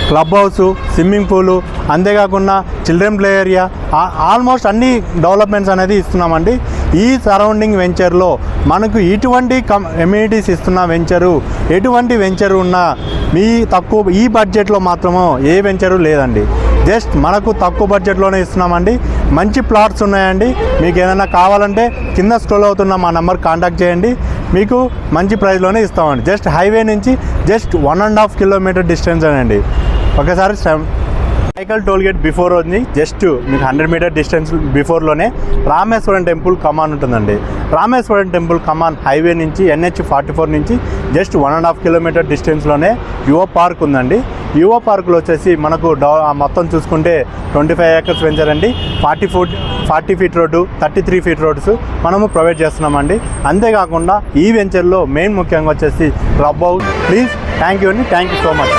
Club house, swimming pool, అంతేకాకుండా children play area, almost అన్ని developments అనేది ఇస్తున్నామండి. ఈ సరౌండింగ్ వెంచర్లో మనకు ఇటువంటి ఎమ్యూనిటీస్ ఇస్తున్న వెంచరు, ఎటువంటి వెంచరు ఉన్నా ఈ బడ్జెట్లో మాత్రము ఏ వెంచరు లేదండి. జస్ట్ మనకు తక్కువ బడ్జెట్లోనే ఇస్తున్నామండి. మంచి ప్లాట్స్ ఉన్నాయండి. మీకు ఏదైనా కావాలంటే కింద స్క్రోల్ అవుతున్న మా నెంబర్ కాంటాక్ట్ చేయండి. మీకు మంచి ప్రైస్లోనే ఇస్తామండి. జస్ట్ హైవే నుంచి జస్ట్ 1.5 కిలోమీటర్ డిస్టెన్స్ అండి. ఒకసారి సైకిల్ టోల్గేట్ బిఫోర్ ఉంది. జస్ట్ మీకు 100 మీటర్ డిస్టెన్స్ బిఫోర్లోనే రామేశ్వరం టెంపుల్ కమాన్ ఉంటుందండి. రామేశ్వరం టెంపుల్ కమాన్ హైవే నుంచి NH44 నుంచి జస్ట్ 1.5 కిలోమీటర్ డిస్టెన్స్లోనే యువ పార్క్ ఉందండి. యువ పార్కులో వచ్చేసి మనకు మొత్తం చూసుకుంటే 25 ఏకర్స్ వెంచర్ అండి. 40 ఫీట్ రోడ్డు, 33 ఫీట్ రోడ్స్ మనము ప్రొవైడ్ చేస్తున్నామండి. అంతేకాకుండా ఈ వెంచర్లో మెయిన్ ముఖ్యంగా వచ్చేసి club house. Please thank you అండి. Thank you so much.